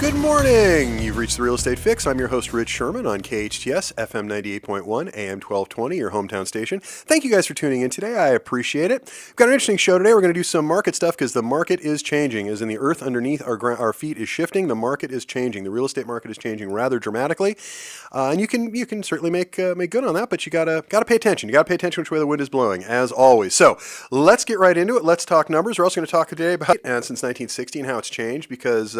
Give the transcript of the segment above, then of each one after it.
Good morning! You've reached the Real Estate Fix. I'm your host, Rich Szerman, on KHTS, FM 98.1, AM 1220, your hometown station. Thank you guys for tuning in today. I appreciate it. We've got an interesting show today. We're going to do some market stuff because the market is changing. As in the earth underneath our feet is shifting, the market is changing. The real estate market is changing rather dramatically. And you can certainly make good on that, but you gotta pay attention. You gotta pay attention which way the wind is blowing, as always. So let's get right into it. Let's talk numbers. We're also going to talk today about since 1960 and how it's changed, because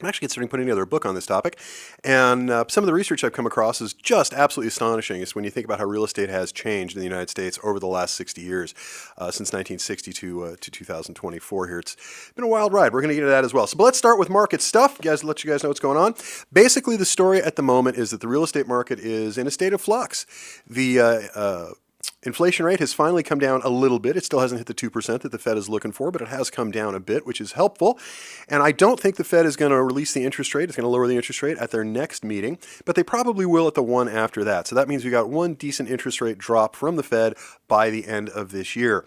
I'm actually considering putting together a book on this topic, and some of the research I've come across is just absolutely astonishing. It's when you think about how real estate has changed in the United States over the last 60 years, since 1960 to 2024 here. It's been a wild ride. We're going to get into that as well. So but let's start with market stuff. Let you guys know what's going on. Basically, the story at the moment is that the real estate market is in a state of flux. The inflation rate has finally come down a little bit. It still hasn't hit the 2% that the Fed is looking for, but it has come down a bit, which is helpful. And I don't think the Fed is going to release the interest rate. It's going to lower the interest rate at their next meeting, but they probably will at the one after that. So that means we got one decent interest rate drop from the Fed by the end of this year.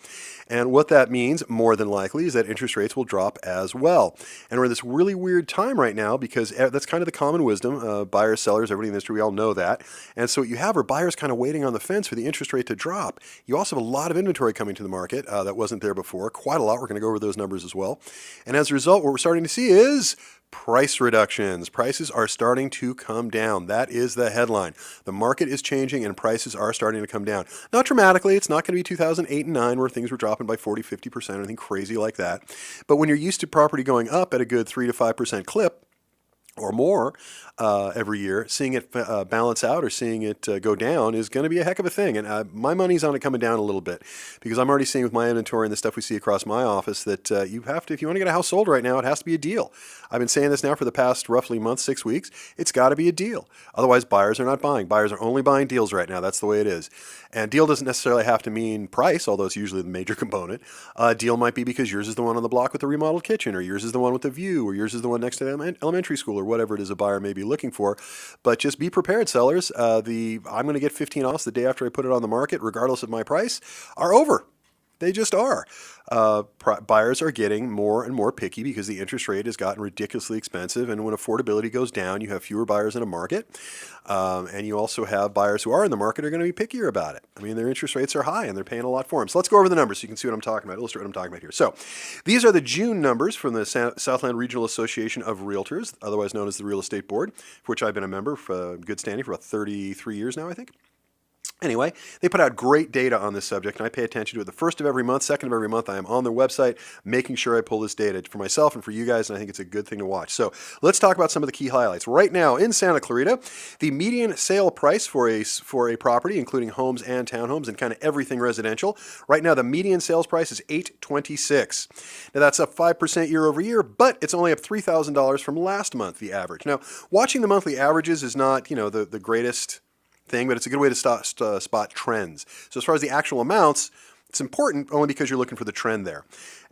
And what that means, more than likely, is that interest rates will drop as well. And we're in this really weird time right now because that's kind of the common wisdom. Buyers, sellers, everybody in the industry, we all know that. And so what you have are buyers kind of waiting on the fence for the interest rate to drop. You also have a lot of inventory coming to the market that wasn't there before, quite a lot. We're going to go over those numbers as well. And as a result, what we're starting to see is price reductions. Prices are starting to come down. That is the headline. The market is changing and prices are starting to come down. Not dramatically. It's not going to be 2008 and 9 where things were dropping by 40, 50%, anything crazy like that. But when you're used to property going up at a good 3 to 5% clip, or more every year, seeing it balance out or seeing it go down is going to be a heck of a thing. And my money's on it coming down a little bit because I'm already seeing with my inventory and the stuff we see across my office that you have to, if you want to get a house sold right now, it has to be a deal. I've been saying this now for the past roughly month, 6 weeks. It's got to be a deal. Otherwise, buyers are not buying. Buyers are only buying deals right now. That's the way it is. And deal doesn't necessarily have to mean price, although it's usually the major component. Deal might be because yours is the one on the block with the remodeled kitchen, or yours is the one with the view, or yours is the one next to the elementary school, or whatever it is a buyer may be looking for. But just be prepared, sellers. I'm going to get 15 offs the day after I put it on the market, regardless of my price, are over. They just are. Buyers are getting more and more picky because the interest rate has gotten ridiculously expensive. And when affordability goes down, you have fewer buyers in a market. And you also have buyers who are in the market are going to be pickier about it. I mean, their interest rates are high and they're paying a lot for them. So let's go over the numbers so you can see what I'm talking about, illustrate what I'm talking about here. So these are the June numbers from the Southland Regional Association of Realtors, otherwise known as the Real Estate Board, for which I've been a member for good standing for about 33 years now, I think. Anyway, they put out great data on this subject, and I pay attention to it the first of every month, second of every month. I am on their website making sure I pull this data for myself and for you guys, and I think it's a good thing to watch. So let's talk about some of the key highlights. Right now in Santa Clarita, the median sale price for a property, including homes and townhomes and kind of everything residential, right now the median sales price is $826. Now that's up 5% year over year, but it's only up $3,000 from last month, the average. Now, watching the monthly averages is not, the greatest thing, but it's a good way to spot trends. So as far as the actual amounts, it's important only because you're looking for the trend there.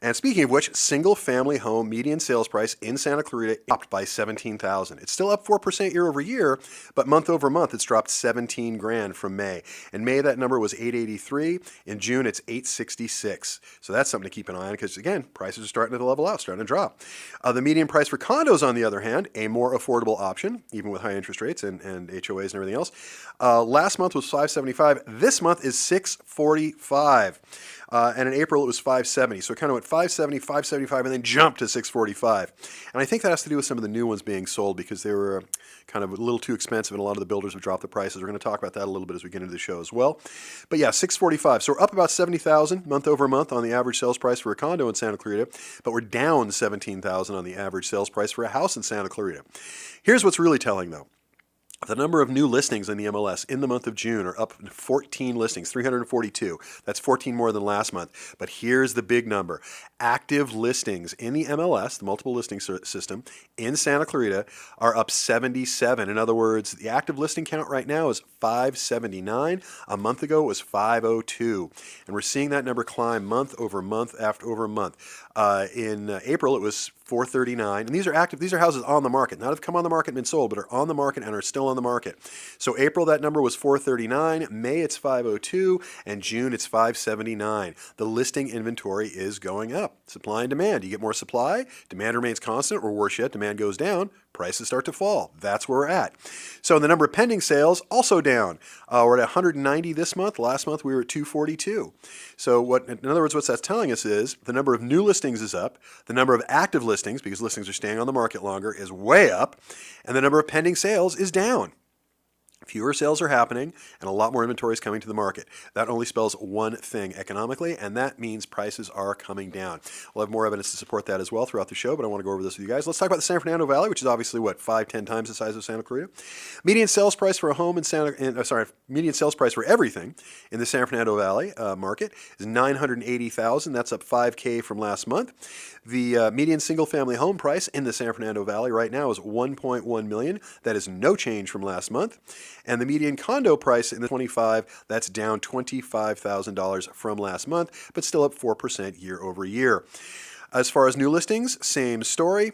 And speaking of which, single-family home median sales price in Santa Clarita dropped by $17,000. It's still up 4% year over year, but month over month, it's dropped $17,000 from May. In May, that number was $883. In June, it's $866. So that's something to keep an eye on because, again, prices are starting to level out, starting to drop. The median price for condos, on the other hand, a more affordable option, even with high interest rates and HOAs and everything else. Last month was $575. This month is $645. And in April, it was $570. So it kind of went $570, $575, and then jumped to $645. And I think that has to do with some of the new ones being sold because they were kind of a little too expensive, and a lot of the builders have dropped the prices. We're going to talk about that a little bit as we get into the show as well. But yeah, $645. So we're up about $70,000 month over month on the average sales price for a condo in Santa Clarita, but we're down $17,000 on the average sales price for a house in Santa Clarita. Here's what's really telling, though. The number of new listings in the MLS in the month of June are up 14 listings, 342. That's 14 more than last month. But here's the big number. Active listings in the MLS, the multiple listing system, in Santa Clarita are up 77. In other words, the active listing count right now is 579. A month ago, it was 502. And we're seeing that number climb month over month after over month. In April, it was 439, and these are active. These are houses on the market, not have come on the market and been sold, but are on the market and are still on the market. So April, that number was 439. May, it's 502, and June, it's 579. The listing inventory is going up. Supply and demand. You get more supply, demand remains constant, or worse yet, demand goes down, prices start to fall. That's where we're at. So the number of pending sales also down. We're at 190 this month. Last month we were at 242. So in other words, what that's telling us is the number of new listings is up, the number of active listings, because listings are staying on the market longer, is way up, and the number of pending sales is down. Fewer sales are happening, and a lot more inventory is coming to the market. That only spells one thing economically, and that means prices are coming down. We'll have more evidence to support that as well throughout the show, but I want to go over this with you guys. Let's talk about the San Fernando Valley, which is obviously, 5-10 times the size of Santa Clarita. Median sales price for a home median sales price for everything in the San Fernando Valley market is $980,000. That's up $5K from last month. The median single-family home price in the San Fernando Valley right now is $1.1 million. That is no change from last month. And the median condo price in the 25, that's down $25,000 from last month, but still up 4% year over year. As far as new listings, same story.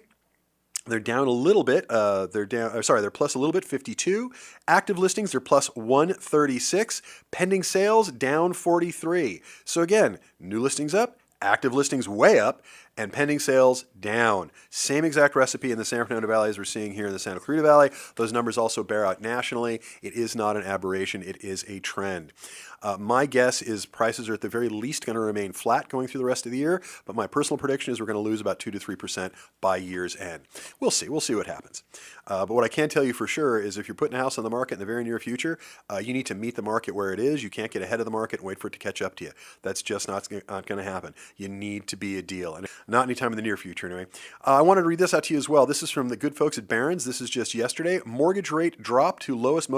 They're down a little bit. They're plus a little bit, 52. Active listings, they're plus 136. Pending sales, down 43. So again, new listings up, active listings way up, and pending sales down. Same exact recipe in the San Fernando Valley as we're seeing here in the Santa Clarita Valley. Those numbers also bear out nationally. It is not an aberration. It is a trend. My guess is prices are at the very least going to remain flat going through the rest of the year, but my personal prediction is we're going to lose about 2 to 3% by year's end. We'll see. We'll see what happens. But what I can tell you for sure is if you're putting a house on the market in the very near future, you need to meet the market where it is. You can't get ahead of the market and wait for it to catch up to you. That's just not going to happen. You need to be a deal. And not anytime in the near future, anyway. I wanted to read this out to you as well. This is from the good folks at Barron's. This is just yesterday. Mortgage rates dropped to lowest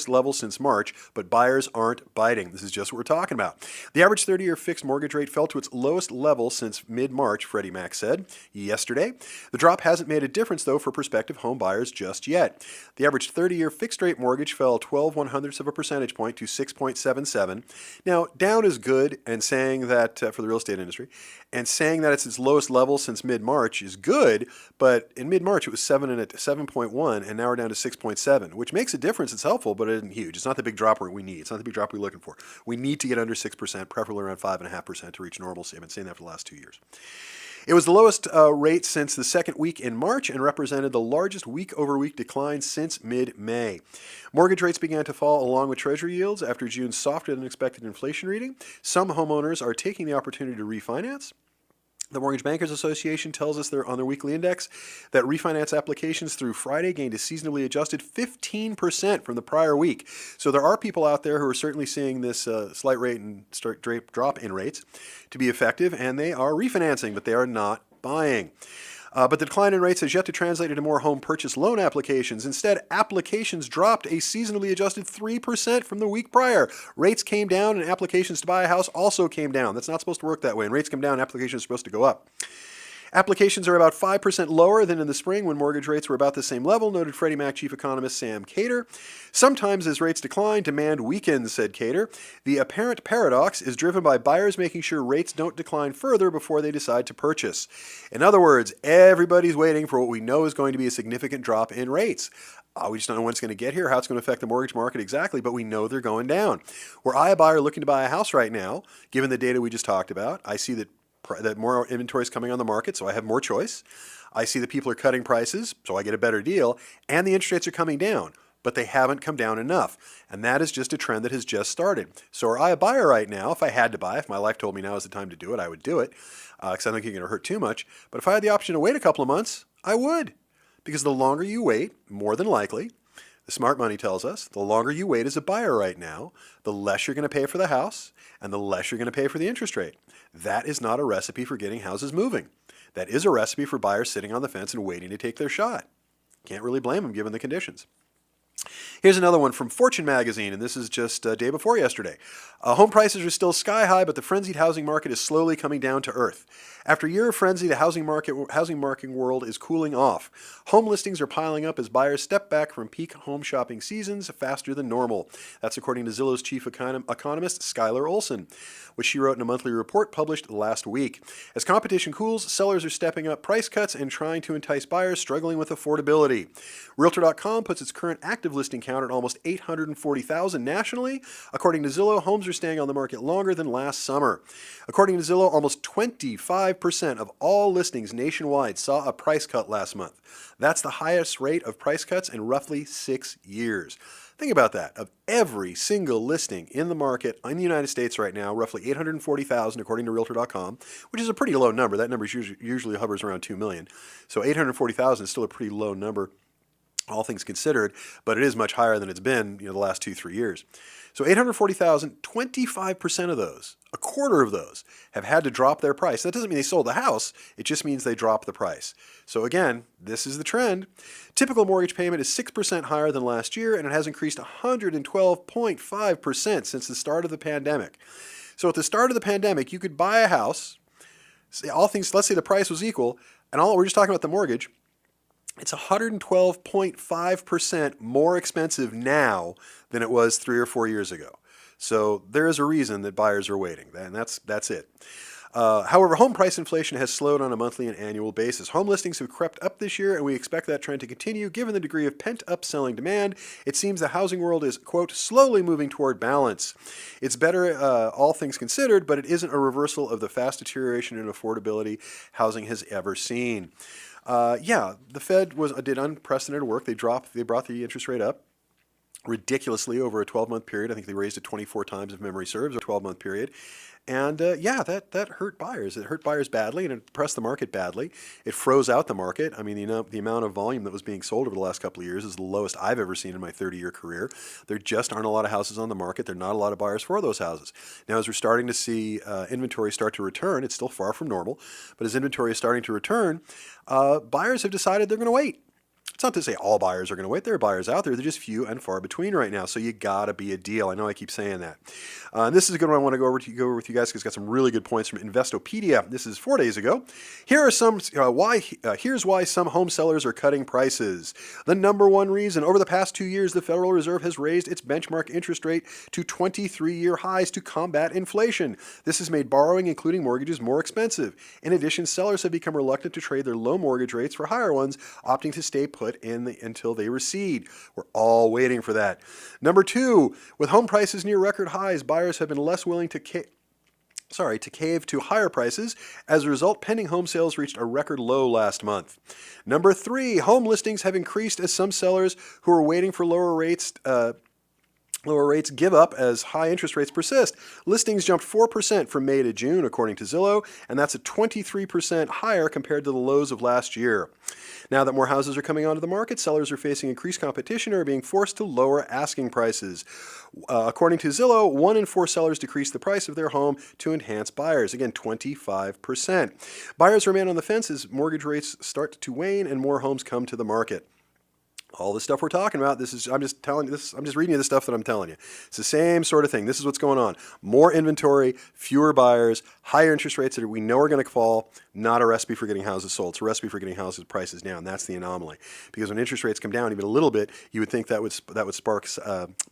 level since March, but buyers aren't biting. This is just what we're talking about. The average 30-year fixed mortgage rate fell to its lowest level since mid-March, Freddie Mac said yesterday. The drop hasn't made a difference, though, for prospective home buyers just yet. The average 30-year fixed-rate mortgage fell 0.12 of a percentage point to 6.77. Now, down is good, and saying that for the real estate industry, and saying that it's its lowest level since mid-March is good, but in mid-March it was 7.1, and now we're down to 6.7, which makes a difference. It's helpful, but it isn't huge. It's not the big drop we need. It's not the big drop we're looking for. We need to get under 6%, preferably around 5.5% to reach normalcy. I've been saying that for the last 2 years. It was the lowest rate since the second week in March and represented the largest week-over-week decline since mid-May. Mortgage rates began to fall along with Treasury yields after June's softer than expected inflation reading. Some homeowners are taking the opportunity to refinance. The Mortgage Bankers Association tells us they're on their weekly index that refinance applications through Friday gained a seasonally adjusted 15% from the prior week. So there are people out there who are certainly seeing this slight rate and drop in rates to be effective, and they are refinancing, but they are not buying. But the decline in rates has yet to translate into more home purchase loan applications. Instead, applications dropped a seasonally adjusted 3% from the week prior. Rates came down and applications to buy a house also came down. That's not supposed to work that way. And rates come down, applications are supposed to go up. Applications are about 5% lower than in the spring when mortgage rates were about the same level, noted Freddie Mac chief economist Sam Cater. Sometimes as rates decline, demand weakens, said Cater. The apparent paradox is driven by buyers making sure rates don't decline further before they decide to purchase. In other words, everybody's waiting for what we know is going to be a significant drop in rates. We just don't know when it's going to get here, how it's going to affect the mortgage market exactly, but we know they're going down. Were I a buyer looking to buy a house right now, given the data we just talked about, I see that more inventory is coming on the market, so I have more choice. I see that people are cutting prices, so I get a better deal, and the interest rates are coming down, but they haven't come down enough, and that is just a trend that has just started. So are I a buyer right now? If I had to buy, if my life told me now is the time to do it, I would do it, because I don't think you're going to hurt too much. But if I had the option to wait a couple of months, I would, because the longer you wait, more than likely, the smart money tells us, the longer you wait as a buyer right now, the less you're going to pay for the house, and the less you're going to pay for the interest rate. That is not a recipe for getting houses moving. That is a recipe for buyers sitting on the fence and waiting to take their shot. Can't really blame them given the conditions. Here's another one from Fortune magazine, and this is just day before yesterday. Home prices are still sky high, but the frenzied housing market is slowly coming down to earth. After a year of frenzy, the housing market world is cooling off. Home listings are piling up as buyers step back from peak home shopping seasons faster than normal. That's according to Zillow's chief economist, Skylar Olson, which she wrote in a monthly report published last week. As competition cools, sellers are stepping up price cuts and trying to entice buyers struggling with affordability. Realtor.com puts its current active listing count at almost 840,000 nationally. According to Zillow, homes are staying on the market longer than last summer. According to Zillow, almost 25% of all listings nationwide saw a price cut last month. That's the highest rate of price cuts in roughly 6 years. Think about that. Of every single listing in the market in the United States right now, roughly 840,000 according to Realtor.com, which is a pretty low number. That number usually hovers around 2 million. So 840,000 is still a pretty low number, all things considered, but it is much higher than it's been the last 2-3 years. So 840,000, 25% of those, a quarter of those, have had to drop their price. That doesn't mean they sold the house. It just means they dropped the price. So again, this is the trend. Typical mortgage payment is 6% higher than last year, and it has increased 112.5% since the start of the pandemic. So at the start of the pandemic, you could buy a house, let's say the price was equal, and we're just talking about the mortgage, it's 112.5% more expensive now than it was 3 or 4 years ago. So there is a reason that buyers are waiting, and that's it. However, home price inflation has slowed on a monthly and annual basis. Home listings have crept up this year, and we expect that trend to continue. Given the degree of pent-up selling demand, it seems the housing world is, quote, slowly moving toward balance. It's better, all things considered, but it isn't a reversal of the fast deterioration in affordability housing has ever seen. The Fed did unprecedented work. They brought the interest rate up ridiculously over a 12-month period. I think they raised it 24 times, if memory serves, a 12-month period. And that hurt buyers. It hurt buyers badly, and it depressed the market badly. It froze out the market. I mean, the amount of volume that was being sold over the last couple of years is the lowest I've ever seen in my 30-year career. There just aren't a lot of houses on the market. There are not a lot of buyers for those houses. Now, as we're starting to see inventory start to return, it's still far from normal, but as inventory is starting to return, buyers have decided they're going to wait. It's not to say all buyers are going to wait. There are buyers out there. They're just few and far between right now. So you got to be a deal. I know I keep saying that. And this is a good one I want to go over with you guys because it's got some really good points from Investopedia. This is 4 days ago. Here's why some home sellers are cutting prices. The number one reason: over the past 2 years, the Federal Reserve has raised its benchmark interest rate to 23-year highs to combat inflation. This has made borrowing, including mortgages, more expensive. In addition, sellers have become reluctant to trade their low mortgage rates for higher ones, opting to stay put until they recede. We're all waiting for that. Number two, with home prices near record highs, buyers have been less willing to cave to higher prices. As a result, pending home sales reached a record low last month. Number three, home listings have increased as some sellers who are waiting for lower rates give up as high interest rates persist. Listings jumped 4% from May to June, according to Zillow, and that's a 23% higher compared to the lows of last year. Now that more houses are coming onto the market, sellers are facing increased competition and are being forced to lower asking prices. According to Zillow, 1 in 4 sellers decreased the price of their home to enhance buyers. Again, 25%. Buyers remain on the fence as mortgage rates start to wane and more homes come to the market. All the stuff we're talking about, I'm just reading you the stuff that I'm telling you. It's the same sort of thing. This is what's going on. More inventory, fewer buyers, higher interest rates that we know are going to fall. Not a recipe for getting houses sold. It's a recipe for getting houses prices down. That's the anomaly. Because when interest rates come down even a little bit, you would think that would spark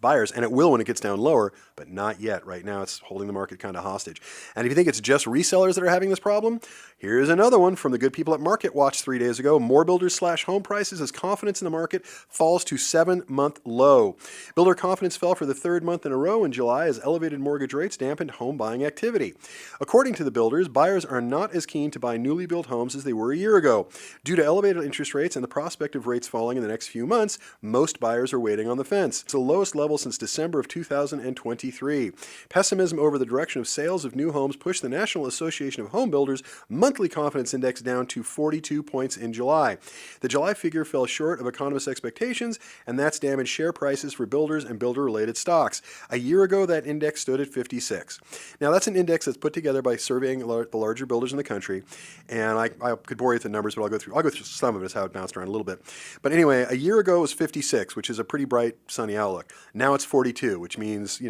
buyers, and it will when it gets down lower, but not yet. Right now, it's holding the market kind of hostage. And if you think it's just resellers that are having this problem, here's another one from the good people at Market Watch 3 days ago. More builders slash home prices as confidence in the market falls to 7-month low. Builder confidence fell for the 3rd month in a row in July as elevated mortgage rates dampened home buying activity. According to the builders, buyers are not as keen to buy newly built homes as they were a year ago. Due to elevated interest rates and the prospect of rates falling in the next few months, most buyers are waiting on the fence. It's the lowest level since December of 2023. Pessimism over the direction of sales of new homes pushed the National Association of Home Builders monthly confidence index down to 42 points in July. The July figure fell short of economists' expectations, and that's damaged share prices for builders and builder-related stocks. A year ago, that index stood at 56. Now, that's an index that's put together by surveying the larger builders in the country, and I could bore you with the numbers, but I'll go through some of it, is how it bounced around a little bit. But anyway, a year ago it was 56, which is a pretty bright, sunny outlook. Now it's 42, which means,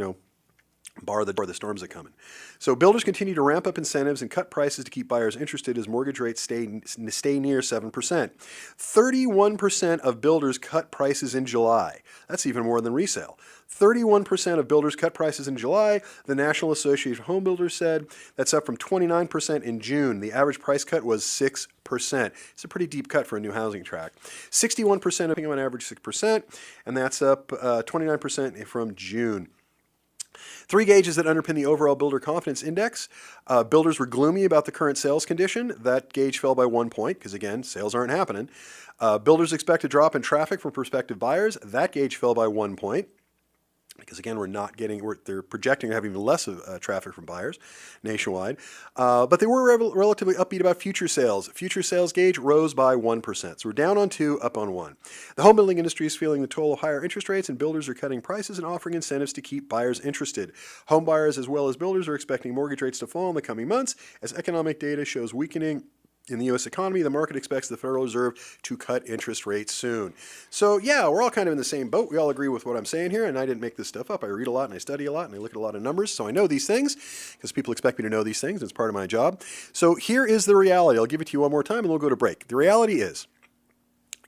bar the storms that coming. So builders continue to ramp up incentives and cut prices to keep buyers interested as mortgage rates stay near 7%. 31% of builders cut prices in July. That's even more than resale. 31% of builders cut prices in July. The National Association of Home Builders said that's up from 29% in June. The average price cut was 6%. It's a pretty deep cut for a new housing tract. 61% of on average 6%, and that's up 29% from June. Three gauges that underpin the overall builder confidence index. Builders were gloomy about the current sales condition. That gauge fell by 1 point because, again, sales aren't happening. Builders expect a drop in traffic from prospective buyers. That gauge fell by 1 point. Because again, they're projecting to have even less traffic from buyers nationwide. But they were relatively upbeat about future sales. Future sales gauge rose by 1%. So we're down on 2, up on 1. The home building industry is feeling the toll of higher interest rates, and builders are cutting prices and offering incentives to keep buyers interested. Home buyers as well as builders are expecting mortgage rates to fall in the coming months as economic data shows weakening in the U.S. economy. The market expects the Federal Reserve to cut interest rates soon. So yeah, we're all kind of in the same boat. We all agree with what I'm saying here, and I didn't make this stuff up. I read a lot and I study a lot and I look at a lot of numbers, so I know these things because people expect me to know these things. It's part of my job. So here is the reality. I'll give it to you one more time and we'll go to break. The reality is,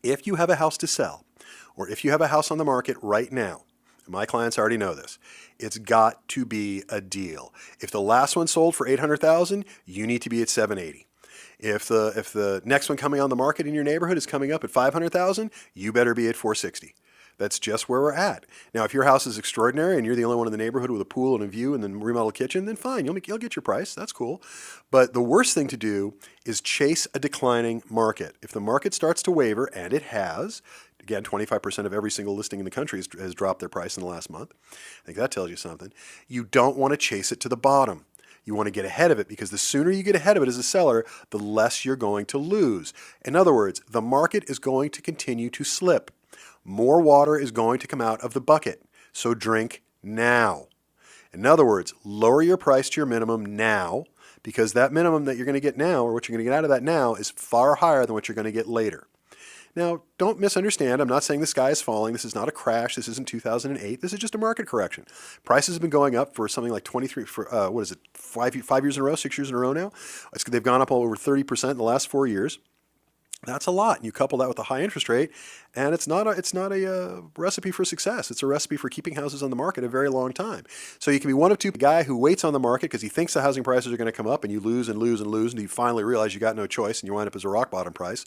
if you have a house to sell, or if you have a house on the market right now, my clients already know this, it's got to be a deal. If the last one sold for $800,000, you need to be at $780,000. If the next one coming on the market in your neighborhood is coming up at $500,000, you better be at $460,000. That's just where we're at. Now, if your house is extraordinary and you're the only one in the neighborhood with a pool and a view and then remodeled kitchen, then fine, you'll get your price. That's cool. But the worst thing to do is chase a declining market. If the market starts to waver, and it has, again, 25% of every single listing in the country has dropped their price in the last month. I think that tells you something. You don't want to chase it to the bottom. You want to get ahead of it, because the sooner you get ahead of it as a seller, the less you're going to lose. In other words, the market is going to continue to slip. More water is going to come out of the bucket, so drink now. In other words, lower your price to your minimum now, because that minimum that you're going to get now, or what you're going to get out of that now, is far higher than what you're going to get later. Now, don't misunderstand. I'm not saying the sky is falling. This is not a crash. This isn't 2008. This is just a market correction. Prices have been going up for something like 5 years in a row, 6 years in a row now. They've gone up over 30% in the last 4 years. That's a lot. And you couple that with a high interest rate, and it's not a recipe for success. It's a recipe for keeping houses on the market a very long time. So you can be one of two: the guy who waits on the market because he thinks the housing prices are going to come up, and you lose and lose and lose, and you finally realize you got no choice, and you wind up as a rock bottom price.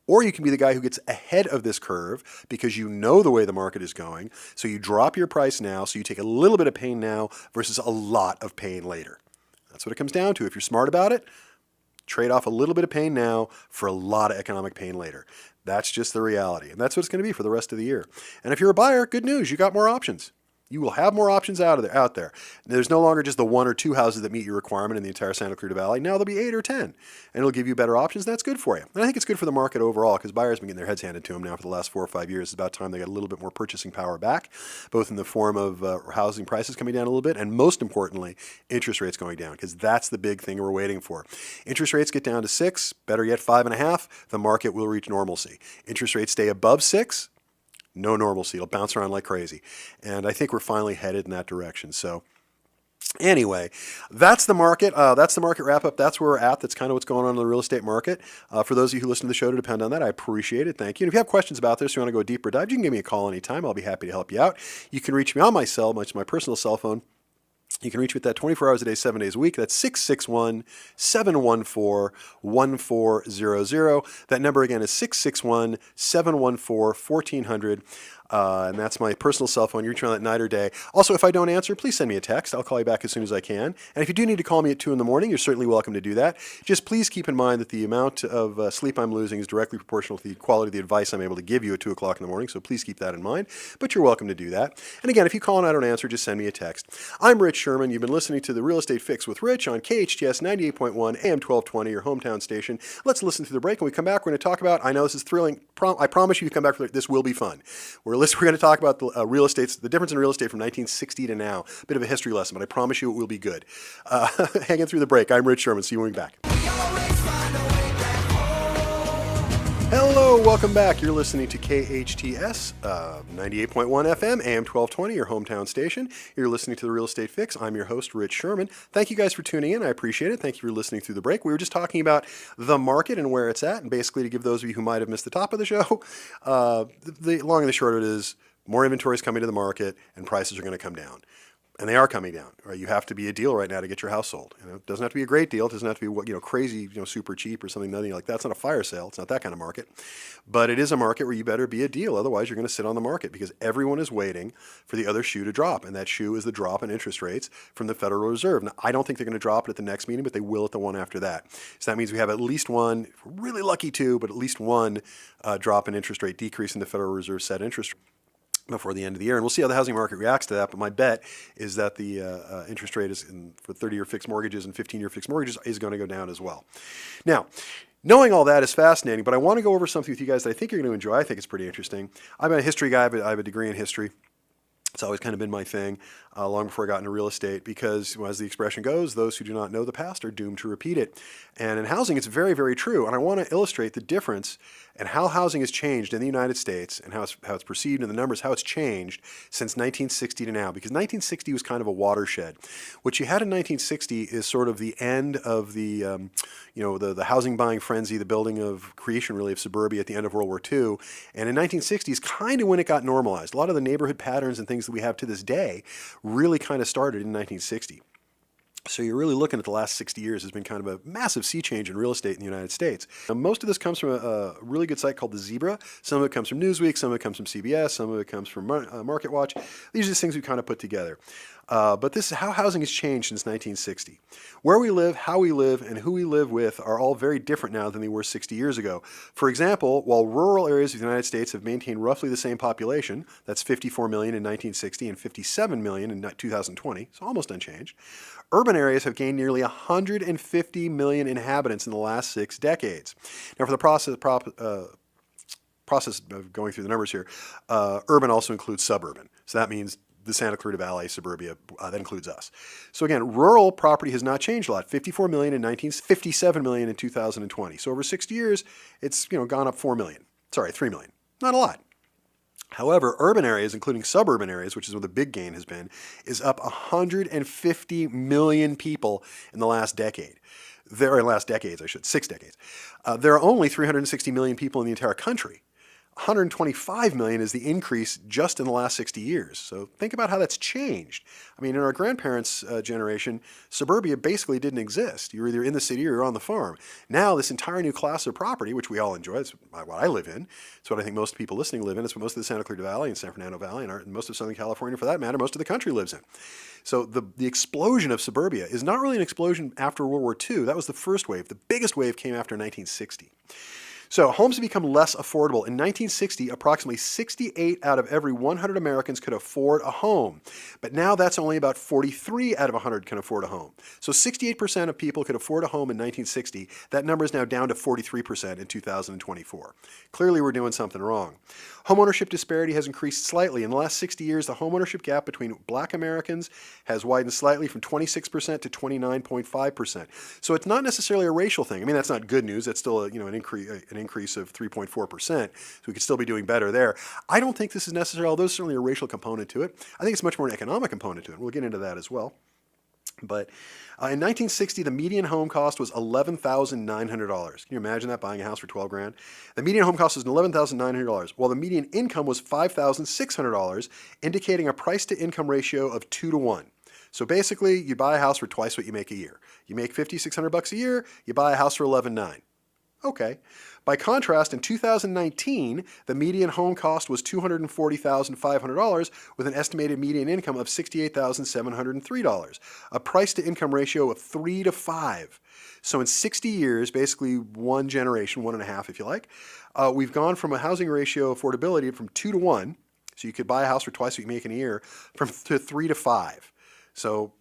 Or you can be the guy who gets ahead of this curve because you know the way the market is going. So you drop your price now, so you take a little bit of pain now versus a lot of pain later. That's what it comes down to. If you're smart about it, trade off a little bit of pain now for a lot of economic pain later. That's just the reality. And that's what it's going to be for the rest of the year. And if you're a buyer, good news, you got more options. You will have more options out there. There's no longer just the 1 or 2 houses that meet your requirement in the entire Santa Clarita Valley. Now there'll be 8 or 10, and it'll give you better options. That's good for you. And I think it's good for the market overall, because buyers have been getting their heads handed to them now for the last 4 or 5 years. It's about time they got a little bit more purchasing power back, both in the form of housing prices coming down a little bit, and most importantly, interest rates going down, because that's the big thing we're waiting for. Interest rates get down to 6, better yet 5.5, the market will reach normalcy. Interest rates stay above 6, no normalcy. It'll bounce around like crazy. And I think we're finally headed in that direction. So anyway, that's the market. That's the market wrap up. That's where we're at. That's kind of what's going on in the real estate market. For those of you who listen to the show to depend on that, I appreciate it. Thank you. And if you have questions about this, you want to go a deeper dive, you can give me a call anytime. I'll be happy to help you out. You can reach me on my personal cell phone. You can reach me at that 24 hours a day, 7 days a week. That's 661-714-1400. That number again is 661-714-1400. And that's my personal cell phone. You reach me on that night or day. Also, if I don't answer, please send me a text. I'll call you back as soon as I can. And if you do need to call me at 2 in the morning, you're certainly welcome to do that. Just please keep in mind that the amount of sleep I'm losing is directly proportional to the quality of the advice I'm able to give you at 2 o'clock in the morning. So please keep that in mind. But you're welcome to do that. And again, if you call and I don't answer, just send me a text. I'm Rich Szerman. You've been listening to the Real Estate Fix with Rich on KHTS 98.1 AM 1220, your hometown station. Let's listen to the break. When we come back, we're going to talk about, I know this is thrilling. I promise you come back for this will be fun. We're going to talk about the difference in real estate from 1960 to now. A bit of a history lesson, but I promise you it will be good. Hanging through the break. I'm Rich Szerman. See you when we're back. Hello, welcome back. You're listening to KHTS 98.1 FM, AM 1220, your hometown station. You're listening to The Real Estate Fix. I'm your host, Rich Szerman. Thank you guys for tuning in. I appreciate it. Thank you for listening through the break. We were just talking about the market and where it's at, and basically to give those of you who might have missed the top of the show, the long and the short of it is more inventory is coming to the market and prices are going to come down. And they are coming down. Right? You have to be a deal right now to get your house sold. It doesn't have to be a great deal. It doesn't have to be crazy, super cheap or something. Nothing like that. It's not a fire sale. It's not that kind of market. But it is a market where you better be a deal. Otherwise, you're going to sit on the market because everyone is waiting for the other shoe to drop. And that shoe is the drop in interest rates from the Federal Reserve. Now, I don't think they're going to drop it at the next meeting, but they will at the one after that. So that means we have at least one, if we're really lucky two, but at least one drop in interest rate decrease in the Federal Reserve set interest rate before the end of the year. And we'll see how the housing market reacts to that. But my bet is that the interest rate is for 30-year fixed mortgages and 15-year fixed mortgages is going to go down as well. Now, knowing all that is fascinating, but I want to go over something with you guys that I think you're going to enjoy. I think it's pretty interesting. I'm a history guy. I have a degree in history. It's always kind of been my thing long before I got into real estate because, as the expression goes, those who do not know the past are doomed to repeat it. And in housing, it's very, very true. And I want to illustrate the difference and how housing has changed in the United States and how it's perceived in the numbers, how it's changed since 1960 to now. Because 1960 was kind of a watershed. What you had in 1960 is sort of the end of the housing buying frenzy, the building of creation, really, of suburbia at the end of World War II. And in 1960 is kind of when it got normalized. A lot of the neighborhood patterns and things that we have to this day really kind of started in 1960. So you're really looking at the last 60 years has been kind of a massive sea change in real estate in the United States. Now, most of this comes from a really good site called The Zebra. Some of it comes from Newsweek, some of it comes from CBS, some of it comes from Market Watch. These are just things we kind of put together. But this is how housing has changed since 1960. Where we live, how we live, and who we live with are all very different now than they were 60 years ago. For example, while rural areas of the United States have maintained roughly the same population, that's 54 million in 1960 and 57 million in 2020, so almost unchanged, urban areas have gained nearly 150 million inhabitants in the last 6 decades. Now, for the process of going through the numbers here, urban also includes suburban. So that means the Santa Clarita Valley, suburbia, that includes us. So again, rural property has not changed a lot. 54 million in 1957 million in 2020. So over 60 years, it's gone up 3 million. Not a lot. However, urban areas, including suburban areas, which is where the big gain has been, is up 150 million people in the last decade. 6 decades. There are only 360 million people in the entire country. 125 million is the increase just in the last 60 years. So think about how that's changed. I mean, in our grandparents' generation, suburbia basically didn't exist. You were either in the city or you're on the farm. Now, this entire new class of property, which we all enjoy, it's what I live in. It's what I think most people listening live in. It's what most of the Santa Clarita Valley and San Fernando Valley and most of Southern California, for that matter, most of the country lives in. So the explosion of suburbia is not really an explosion after World War II. That was the first wave. The biggest wave came after 1960. So homes have become less affordable. In 1960, approximately 68 out of every 100 Americans could afford a home. But now that's only about 43 out of 100 can afford a home. So 68% of people could afford a home in 1960. That number is now down to 43% in 2024. Clearly, we're doing something wrong. Homeownership disparity has increased slightly. In the last 60 years, the homeownership gap between Black Americans has widened slightly from 26% to 29.5%. So it's not necessarily a racial thing. I mean, that's not good news. That's still an increase of 3.4%. So we could still be doing better there. I don't think this is necessary, although there's certainly a racial component to it. I think it's much more an economic component to it. We'll get into that as well. But in 1960, the median home cost was $11,900. Can you imagine that, buying a house for $12,000? The median home cost was $11,900, while the median income was $5,600, indicating a price-to-income ratio of 2 to 1. So basically, you buy a house for twice what you make a year. You make $5,600 a year, you buy a house for $11,900. Okay. By contrast, in 2019, the median home cost was $240,500 with an estimated median income of $68,703, a price-to-income ratio of 3 to 5. So in 60 years, basically one generation, one and a half if you like, we've gone from a housing ratio affordability from 2 to 1, so you could buy a house for twice what you make in a year, to 3 to 5. So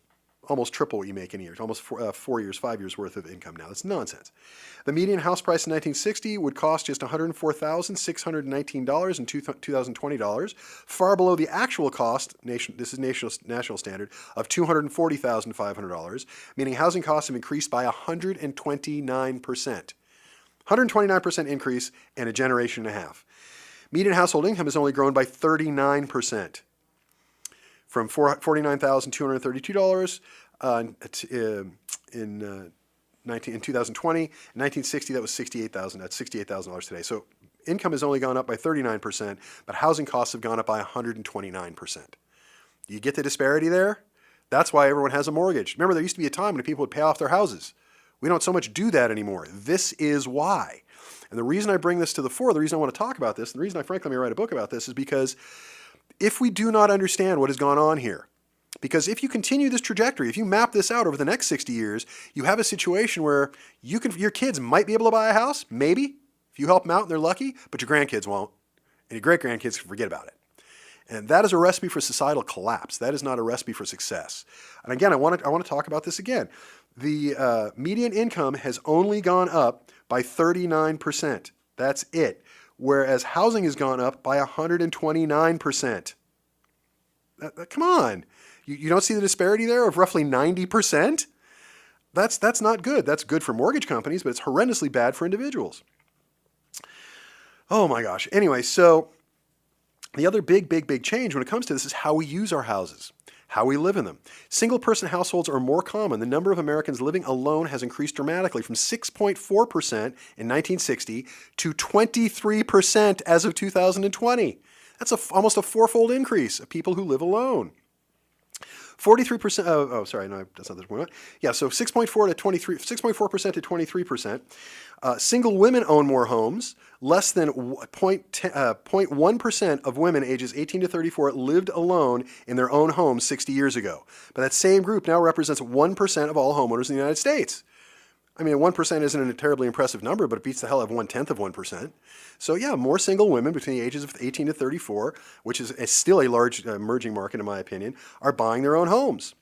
almost triple what you make in a year. It's almost 4 years, 5 years worth of income now. That's nonsense. The median house price in 1960 would cost just $104,619 in 2020 dollars, far below the actual cost, this is national standard, of $240,500, meaning housing costs have increased by 129%. 129% increase in a generation and a half. Median household income has only grown by 39%. From $49,232 in 2020. In 1960, that was $68,000. That's $68,000 today. So income has only gone up by 39%, but housing costs have gone up by 129%. Do you get the disparity there? That's why everyone has a mortgage. Remember, there used to be a time when people would pay off their houses. We don't so much do that anymore. This is why. And the reason I bring this to the fore, the reason I want to talk about this, and the reason I frankly may write a book about this is because if we do not understand what has gone on here, because if you continue this trajectory, if you map this out over the next 60 years, you have a situation where your kids might be able to buy a house, maybe, if you help them out and they're lucky, but your grandkids won't, and your great-grandkids can forget about it. And that is a recipe for societal collapse. That is not a recipe for success. And again, I want to talk about this again. The median income has only gone up by 39%. That's it. Whereas housing has gone up by 129%. Come on. You don't see the disparity there of roughly 90%? That's not good. That's good for mortgage companies, but it's horrendously bad for individuals. Oh my gosh. Anyway, so the other big change when it comes to this is how we use our houses, how we live in them. Single-person households are more common. The number of Americans living alone has increased dramatically from 6.4% in 1960 to 23% as of 2020. That's almost a fourfold increase of people who live alone. 43%, sorry, no, that's not the point. Yeah, so 6.4% to 23%. Single women own more homes. Less than 0.1% of women ages 18 to 34 lived alone in their own homes 60 years ago. But that same group now represents 1% of all homeowners in the United States. I mean, 1% isn't a terribly impressive number, but it beats the hell out of 1/10 of 1%. So yeah, more single women between the ages of 18 to 34, which is still a large emerging market in my opinion, are buying their own homes.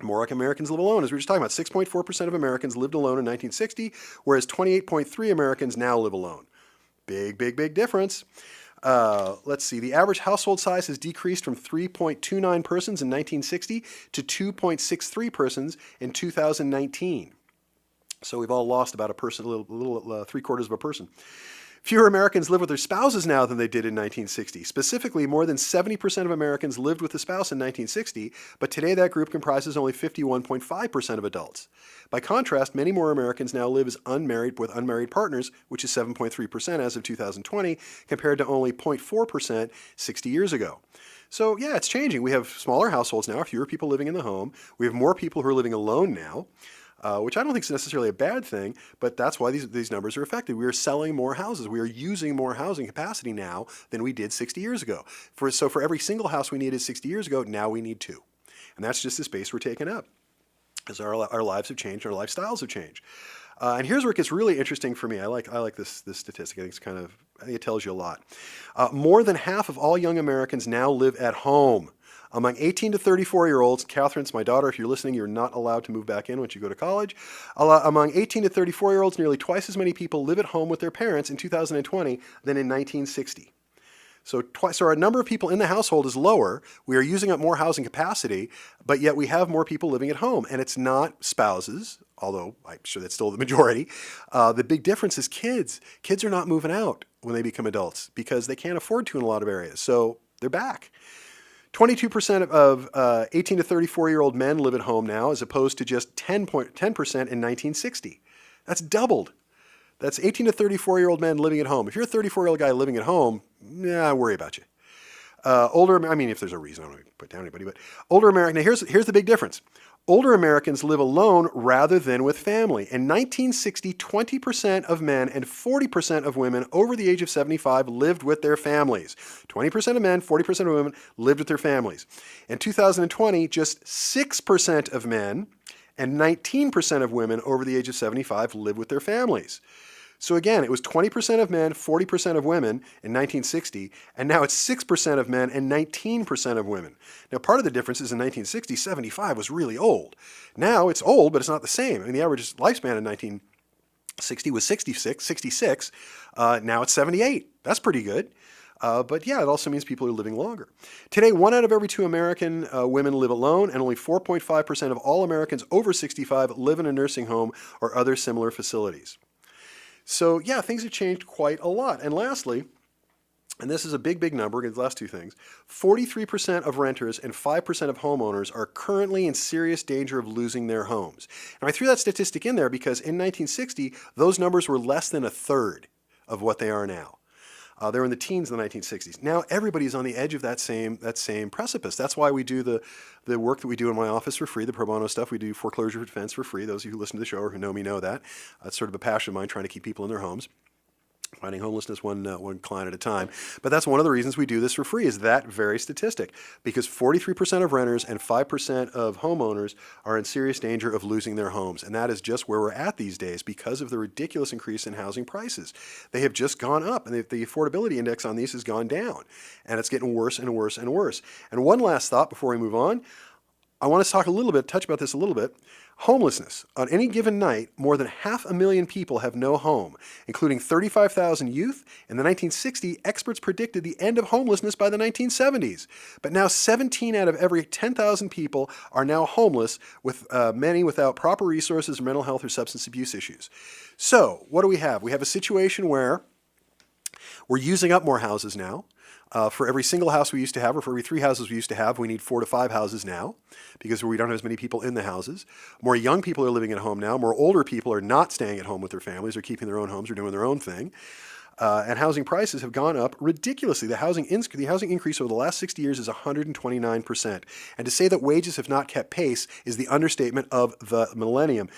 More Americans live alone. As we were just talking about, 6.4% of Americans lived alone in 1960, whereas 28.3% Americans now live alone. Big difference. Let's see. The average household size has decreased from 3.29 persons in 1960 to 2.63 persons in 2019. So we've all lost about a person, a little 3/4 of a person. Fewer Americans live with their spouses now than they did in 1960. Specifically, more than 70% of Americans lived with a spouse in 1960, but today that group comprises only 51.5% of adults. By contrast, many more Americans now live as unmarried with unmarried partners, which is 7.3% as of 2020, compared to only 0.4% 60 years ago. So yeah, it's changing. We have smaller households now, fewer people living in the home. We have more people who are living alone now. Which I don't think is necessarily a bad thing, but that's why these numbers are affected. We are selling more houses. We are using more housing capacity now than we did 60 years ago. So for every single house we needed 60 years ago, now we need 2. And that's just the space we're taking up as our lives have changed, our lifestyles have changed. And here's where it gets really interesting for me. I like this statistic. I think it tells you a lot. More than half of all young Americans now live at home. Among 18 to 34-year-olds, Catherine's my daughter, if you're listening, you're not allowed to move back in once you go to college. Among 18 to 34-year-olds, nearly twice as many people live at home with their parents in 2020 than in 1960. So our number of people in the household is lower. We are using up more housing capacity, but yet we have more people living at home. And it's not spouses, although I'm sure that's still the majority. The big difference is kids. Kids are not moving out when they become adults because they can't afford to in a lot of areas. So they're back. 22% of 18 to 34-year-old men live at home now, as opposed to just 10% in 1960. That's doubled. That's 18 to 34-year-old men living at home. If you're a 34-year-old guy living at home, I worry about you. If there's a reason, I don't want to put down anybody, but older Americans, now here's the big difference. Older Americans live alone rather than with family. In 1960, 20% of men and 40% of women over the age of 75 lived with their families. 20% of men, 40% of women lived with their families. In 2020, just 6% of men and 19% of women over the age of 75 live with their families. So again, it was 20% of men, 40% of women in 1960, and now it's 6% of men and 19% of women. Now, part of the difference is in 1960, 75 was really old. Now it's old, but it's not the same. I mean, the average lifespan in 1960 was 66. Now it's 78. That's pretty good. But yeah, it also means people are living longer. Today, 1 out of every 2 American women live alone, and only 4.5% of all Americans over 65 live in a nursing home or other similar facilities. So yeah, things have changed quite a lot. And lastly, and this is a big number, the last two things, 43% of renters and 5% of homeowners are currently in serious danger of losing their homes. And I threw that statistic in there because in 1960, those numbers were less than a third of what they are now. They were in the teens in the 1960s. Now everybody's on the edge of that same precipice. That's why we do the work that we do in my office for free, the pro bono stuff. We do foreclosure defense for free. Those of you who listen to the show or who know me know that. It's sort of a passion of mine, trying to keep people in their homes. Finding homelessness one client at a time. But that's one of the reasons we do this for free, is that very statistic. Because 43% of renters and 5% of homeowners are in serious danger of losing their homes. And that is just where we're at these days because of the ridiculous increase in housing prices. They have just gone up, and the affordability index on these has gone down. And it's getting worse and worse and worse. And one last thought before we move on. I want to touch about this a little bit. Homelessness. On any given night, more than 500,000 people have no home, including 35,000 youth. In the 1960s, experts predicted the end of homelessness by the 1970s. But now 17 out of every 10,000 people are now homeless, with many without proper resources, mental health, or substance abuse issues. So what do we have? We have a situation where we're using up more houses now. For every single house we used to have, or for every 3 houses we used to have, we need 4 to 5 houses now because we don't have as many people in the houses. More young people are living at home now. More older people are not staying at home with their families or keeping their own homes or doing their own thing. And housing prices have gone up ridiculously. The housing increase over the last 60 years is 129%. And to say that wages have not kept pace is the understatement of the millennium.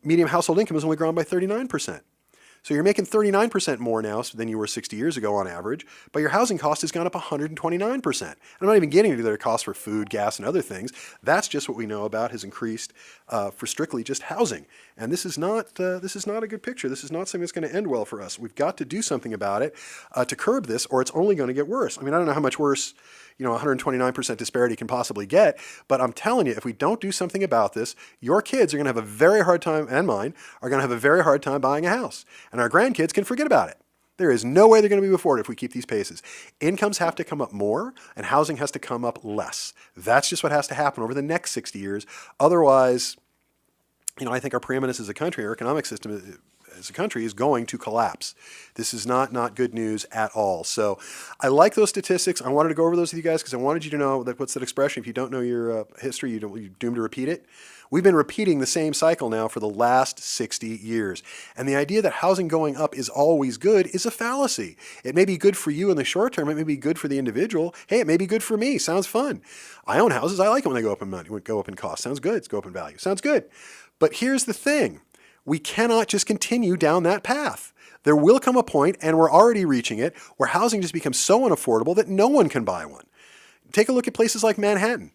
Median household income has only grown by 39%. So you're making 39% more now than you were 60 years ago on average, but your housing cost has gone up 129%. And I'm not even getting into their costs for food, gas, and other things. That's just what we know about has increased for strictly just housing. And this is not a good picture. This is not something that's going to end well for us. We've got to do something about it to curb this, or it's only going to get worse. I mean, I don't know how much worse 129% disparity can possibly get. But I'm telling you, if we don't do something about this, your kids are going to have a very hard time, and mine, are going to have a very hard time buying a house. And our grandkids can forget about it. There is no way they're going to be afforded if we keep these paces. Incomes have to come up more, and housing has to come up less. That's just what has to happen over the next 60 years. Otherwise, I think our preeminence as a country, our economic system as a country is going to collapse. This is not good news at all. So I like those statistics. I wanted to go over those with you guys because I wanted you to know that what's that expression? If you don't know your history, you're doomed to repeat it. We've been repeating the same cycle now for the last 60 years. And the idea that housing going up is always good is a fallacy. It may be good for you in the short term. It may be good for the individual. Hey, it may be good for me. Sounds fun. I own houses. I like it when they go up in money, when they go up in cost. Sounds good. It's go up in value. Sounds good. But here's the thing. We cannot just continue down that path. There will come a point, and we're already reaching it, where housing just becomes so unaffordable that no one can buy one. Take a look at places like Manhattan.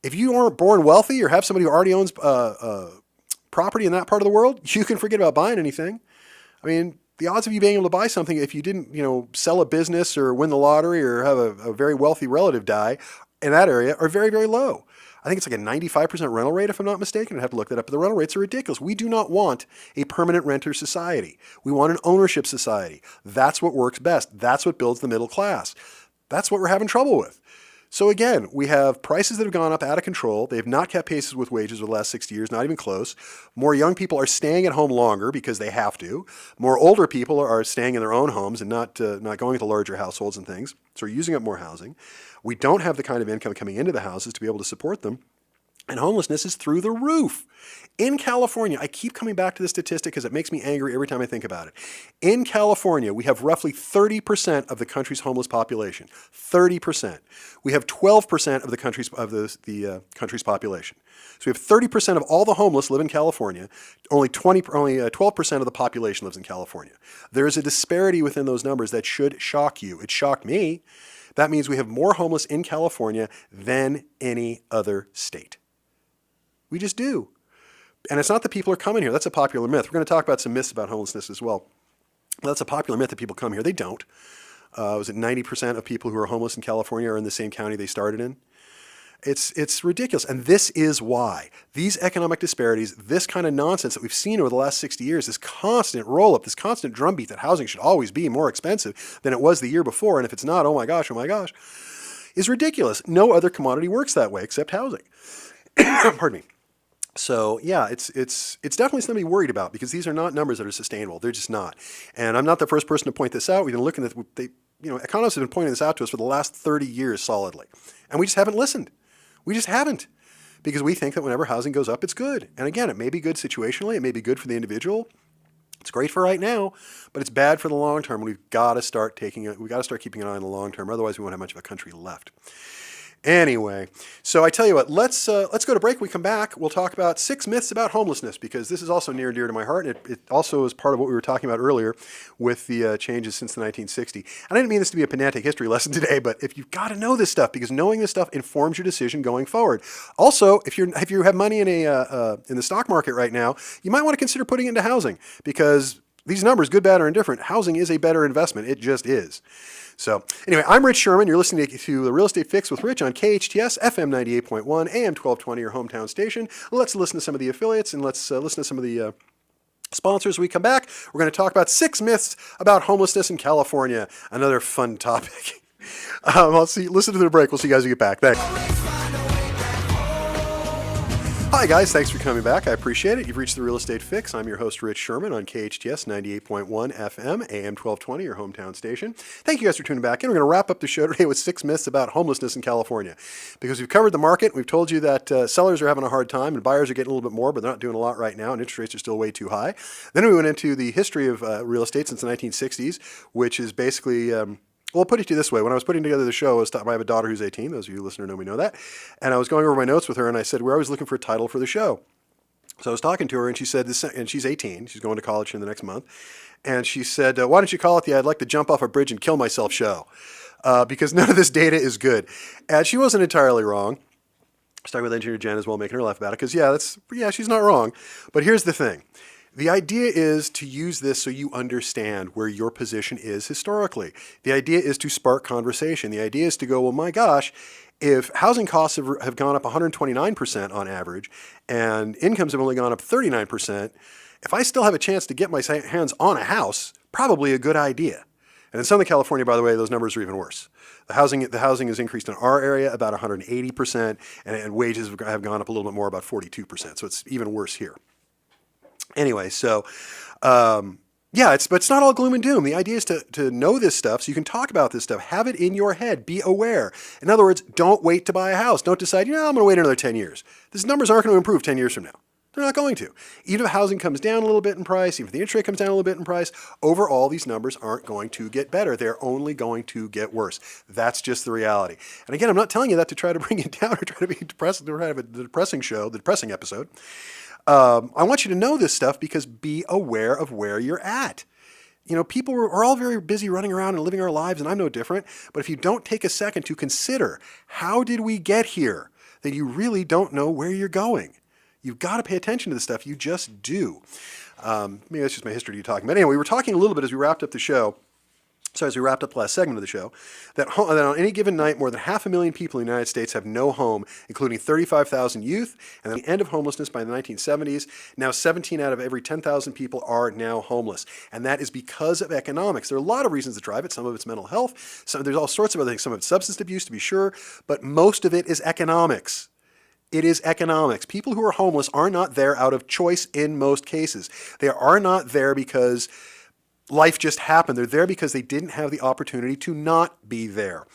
If you aren't born wealthy or have somebody who already owns property in that part of the world, you can forget about buying anything. I mean, the odds of you being able to buy something if you didn't, sell a business or win the lottery or have a very wealthy relative die in that area are very, very low. I think it's like a 95% rental rate, if I'm not mistaken. I'd have to look that up, but the rental rates are ridiculous. We do not want a permanent renter society. We want an ownership society. That's what works best. That's what builds the middle class. That's what we're having trouble with. So again, we have prices that have gone up out of control. They have not kept paces with wages over the last 60 years, not even close. More young people are staying at home longer because they have to. More older people are staying in their own homes and not going to larger households and things. So we're using up more housing. We don't have the kind of income coming into the houses to be able to support them. And homelessness is through the roof. In California, I keep coming back to this statistic because it makes me angry every time I think about it. In California, we have roughly 30% of the country's homeless population. 30%. We have 12% of the country's country's population. So we have 30% of all the homeless live in California. Only 12% of the population lives in California. There is a disparity within those numbers that should shock you. It shocked me. That means we have more homeless in California than any other state. We just do. And it's not that people are coming here. That's a popular myth. We're going to talk about some myths about homelessness as well. That's a popular myth that people come here. They don't. Was it 90% of people who are homeless in California are in the same county they started in? It's ridiculous. And this is why. These economic disparities, this kind of nonsense that we've seen over the last 60 years, this constant roll-up, this constant drumbeat that housing should always be more expensive than it was the year before, and if it's not, oh my gosh, is ridiculous. No other commodity works that way except housing. Pardon me. So yeah, it's definitely something to be worried about because these are not numbers that are sustainable. They're just not. And I'm not the first person to point this out. We've been looking at economists have been pointing this out to us for the last 30 years solidly, and we just haven't listened. We just haven't, because we think that whenever housing goes up, it's good. And again, it may be good situationally. It may be good for the individual. It's great for right now, but it's bad for the long term. We've got to start keeping an eye on the long term. Otherwise, we won't have much of a country left. Anyway, so I tell you what, let's go to break. When we come back, we'll talk about 6 myths about homelessness, because this is also near and dear to my heart. It also is part of what we were talking about earlier with the changes since the 1960s. And I didn't mean this to be a pedantic history lesson today, but if you've got to know this stuff, because knowing this stuff informs your decision going forward. Also, if you have money in the stock market right now, you might want to consider putting it into housing, because these numbers, good, bad, or indifferent, housing is a better investment. It just is. So anyway, I'm Rich Szerman. You're listening to The Real Estate Fix with Rich on KHTS, FM 98.1, AM 1220, your hometown station. Let's listen to some of the affiliates, and let's listen to some of the sponsors. When we come back, we're going to talk about 6 myths about homelessness in California. Another fun topic. Listen to the break. We'll see you guys when we get back. Thanks. Hi guys, thanks for coming back. I appreciate it. You've reached The Real Estate Fix. I'm your host, Rich Szerman, on KHTS 98.1 FM, AM 1220, your hometown station. Thank you guys for tuning back in. We're going to wrap up the show today with 6 myths about homelessness in California, because we've covered the market. We've told you that sellers are having a hard time and buyers are getting a little bit more, but they're not doing a lot right now, and interest rates are still way too high. Then we went into the history of real estate since the 1960s, which is basically... Well, I'll put it to you this way. When I was putting together the show, I have a daughter who's 18. Those of you listeners know that. And I was going over my notes with her, and I said, we're always looking for a title for the show. So I was talking to her, and she said, and she's 18. She's going to college in the next month. And she said, why don't you call it the I'd like to jump off a bridge and kill myself show? Because none of this data is good. And she wasn't entirely wrong. I was talking with engineer Jen as well, making her laugh about it, because she's not wrong. But here's the thing. The idea is to use this so you understand where your position is historically. The idea is to spark conversation. The idea is to go, well, my gosh, if housing costs have gone up 129% on average and incomes have only gone up 39%, if I still have a chance to get my hands on a house, probably a good idea. And in Southern California, by the way, those numbers are even worse. The housing has increased in our area about 180%, and wages have gone up a little bit more, about 42%. So it's even worse here. Anyway, so, but it's not all gloom and doom. The idea is to know this stuff so you can talk about this stuff. Have it in your head. Be aware. In other words, don't wait to buy a house. Don't decide, I'm going to wait another 10 years. These numbers aren't going to improve 10 years from now. They're not going to. Even if housing comes down a little bit in price, even if the interest rate comes down a little bit in price, overall, these numbers aren't going to get better. They're only going to get worse. That's just the reality. And again, I'm not telling you that to try to bring it down or try to be depressed, to have a depressing show, the depressing episode. I want you to know this stuff because be aware of where you're at. People are all very busy running around and living our lives, and I'm no different. But if you don't take a second to consider, how did we get here, then you really don't know where you're going. You've got to pay attention to this stuff. You just do. Maybe that's just my history to you talking. But anyway, we were talking a little bit as we wrapped up the show. So as we wrapped up the last segment of the show, that on any given night, more than 500,000 people in the United States have no home, including 35,000 youth. And at the end of homelessness by the 1970s, now 17 out of every 10,000 people are now homeless. And that is because of economics. There are a lot of reasons to drive it. Some of it's mental health. There's all sorts of other things. Some of it's substance abuse, to be sure. But most of it is economics. It is economics. People who are homeless are not there out of choice in most cases. They are not there because life just happened. They're there because they didn't have the opportunity to not be there.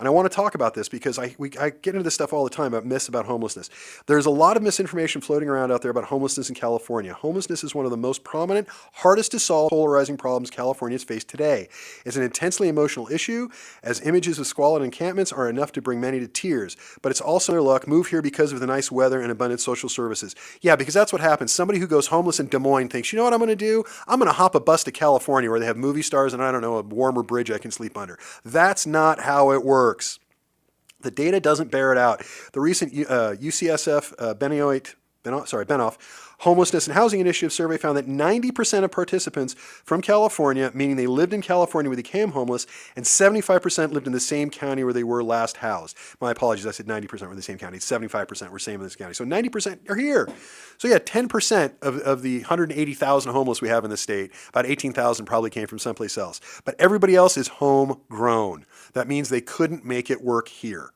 And I want to talk about this because I get into this stuff all the time about myths about homelessness. There's a lot of misinformation floating around out there about homelessness in California. Homelessness is one of the most prominent, hardest to solve, polarizing problems Californians face today. It's an intensely emotional issue, as images of squalid encampments are enough to bring many to tears. But it's also their luck. Move here because of the nice weather and abundant social services. Yeah, because that's what happens. Somebody who goes homeless in Des Moines thinks, you know what I'm going to do? I'm going to hop a bus to California where they have movie stars and, I don't know, a warmer bridge I can sleep under. That's not how it works. The data doesn't bear it out. The recent UCSF Benoff Homelessness and Housing Initiative survey found that 90% of participants from California, meaning they lived in California when they became homeless, and 75% lived in the same county where they were last housed. My apologies, I said 90% were in the same county. 75% were same in this county. So 90% are here. So yeah, 10% of the 180,000 homeless we have in the state, about 18,000 probably came from someplace else. But everybody else is homegrown. That means they couldn't make it work here.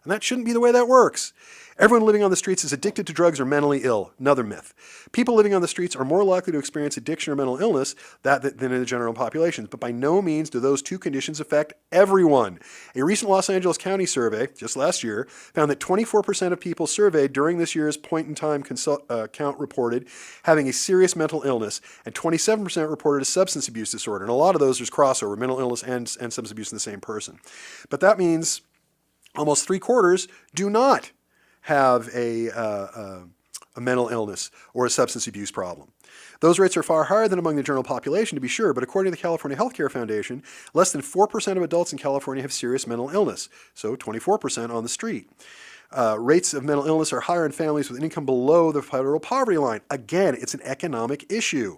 And that shouldn't be the way that works. Everyone living on the streets is addicted to drugs or mentally ill. Another myth. People living on the streets are more likely to experience addiction or mental illness than in the general population, but by no means do those two conditions affect everyone. A recent Los Angeles County survey, just last year, found that 24% of people surveyed during this year's point-in-time count reported having a serious mental illness, and 27% reported a substance abuse disorder. And a lot of those, there's crossover, mental illness and substance abuse in the same person. But that means almost 3/4 do not have a mental illness or a substance abuse problem. Those rates are far higher than among the general population, to be sure, but according to the California Healthcare Foundation, less than 4% of adults in California have serious mental illness, so 24% on the street. Rates of mental illness are higher in families with an income below the federal poverty line. Again, it's an economic issue.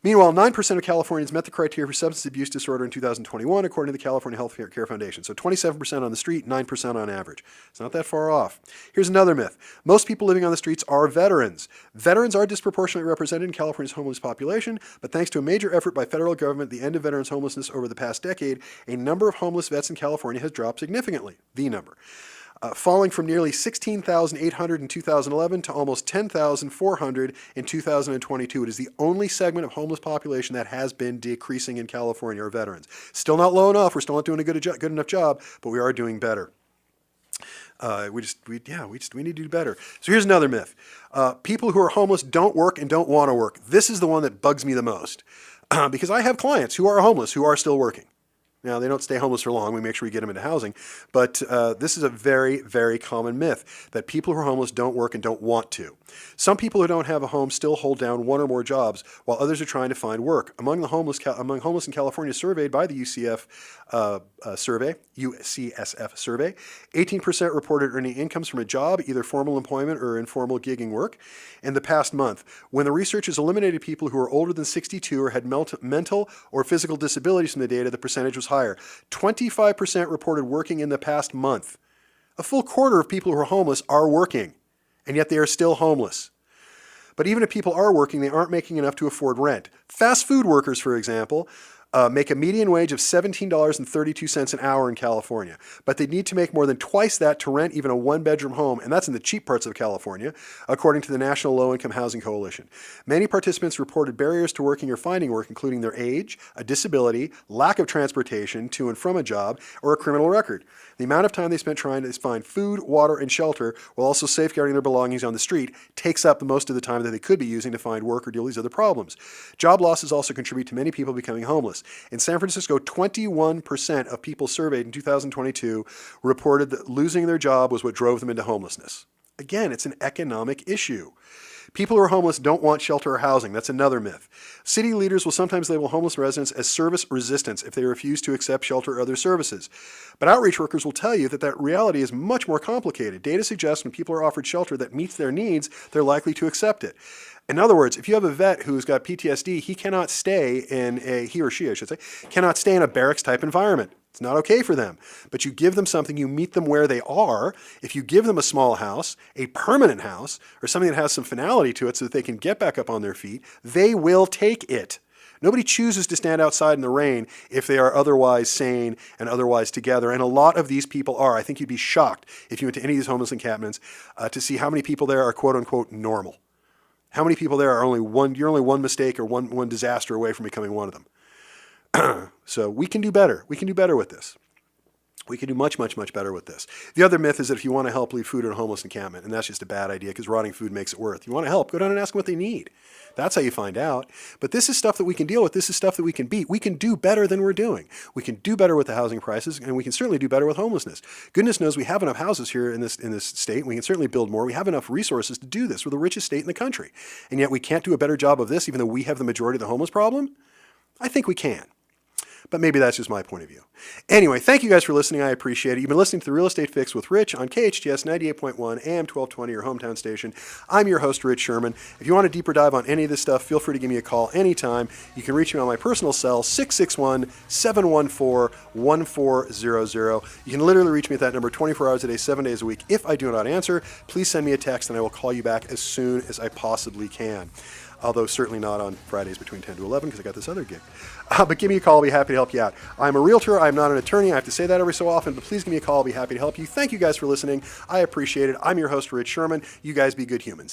Meanwhile, 9% of Californians met the criteria for substance abuse disorder in 2021, according to the California Health Care Foundation. So 27% on the street, 9% on average. It's not that far off. Here's another myth. Most people living on the streets are veterans. Veterans are disproportionately represented in California's homeless population, but thanks to a major effort by federal government, the end of veterans' homelessness over the past decade, a number of homeless vets in California has dropped significantly. The number. Falling from nearly 16,800 in 2011 to almost 10,400 in 2022. It is the only segment of homeless population that has been decreasing in California, are veterans. Still not low enough. We're still not doing a good enough job, but we are doing better. We need to do better. So here's another myth. People who are homeless don't work and don't want to work. This is the one that bugs me the most because I have clients who are homeless who are still working. Now, they don't stay homeless for long. We make sure we get them into housing. But this is a very, very common myth that people who are homeless don't work and don't want to. Some people who don't have a home still hold down one or more jobs, while others are trying to find work. Among homeless in California surveyed by the UCSF survey, 18% reported earning incomes from a job, either formal employment or informal gigging work, in the past month. When the research has eliminated people who are older than 62 or had mental or physical disabilities from the data, the percentage was higher. 25% reported working in the past month. A full quarter of people who are homeless are working, and yet they are still homeless. But even if people are working, they aren't making enough to afford rent. Fast food workers, for example, make a median wage of $17.32 an hour in California, but they need to make more than twice that to rent even a one-bedroom home, and that's in the cheap parts of California, according to the National Low-Income Housing Coalition. Many participants reported barriers to working or finding work, including their age, a disability, lack of transportation to and from a job, or a criminal record. The amount of time they spent trying to find food, water, and shelter while also safeguarding their belongings on the street takes up the most of the time that they could be using to find work or deal with these other problems. Job losses also contribute to many people becoming homeless. In San Francisco, 21% of people surveyed in 2022 reported that losing their job was what drove them into homelessness. Again, it's an economic issue. People who are homeless don't want shelter or housing. That's another myth. City leaders will sometimes label homeless residents as service resistance if they refuse to accept shelter or other services. But outreach workers will tell you that that reality is much more complicated. Data suggests when people are offered shelter that meets their needs, they're likely to accept it. In other words, if you have a vet who's got PTSD, he or she, cannot stay in a barracks type environment. It's not okay for them. But you give them something, you meet them where they are. If you give them a small house, a permanent house, or something that has some finality to it so that they can get back up on their feet, they will take it. Nobody chooses to stand outside in the rain if they are otherwise sane and otherwise together. And a lot of these people are. I think you'd be shocked if you went to any of these homeless encampments to see how many people there are quote unquote normal. How many people there are you're only one mistake or one disaster away from becoming one of them. So we can do better. We can do better with this. We can do much, much, much better with this. The other myth is that if you want to help, leave food in a homeless encampment, and that's just a bad idea because rotting food makes it worse. You want to help, go down and ask them what they need. That's how you find out. But this is stuff that we can deal with. This is stuff that we can beat. We can do better than we're doing. We can do better with the housing prices, and we can certainly do better with homelessness. Goodness knows we have enough houses here in this state. We can certainly build more. We have enough resources to do this. We're the richest state in the country. And yet we can't do a better job of this, even though we have the majority of the homeless problem? I think we can. But maybe that's just my point of view. Anyway, thank you guys for listening. I appreciate it. You've been listening to The Real Estate Fix with Rich on KHTS 98.1 AM 1220, your hometown station. I'm your host, Rich Szerman. If you want a deeper dive on any of this stuff, feel free to give me a call anytime. You can reach me on my personal cell, 661-714-1400. You can literally reach me at that number 24 hours a day, 7 days a week. If I do not answer, please send me a text and I will call you back as soon as I possibly can. Although certainly not on Fridays between 10 to 11 because I got this other gig. But give me a call. I'll be happy to help you out. I'm a realtor. I'm not an attorney. I have to say that every so often, but please give me a call. I'll be happy to help you. Thank you guys for listening. I appreciate it. I'm your host, Rich Szerman. You guys be good humans.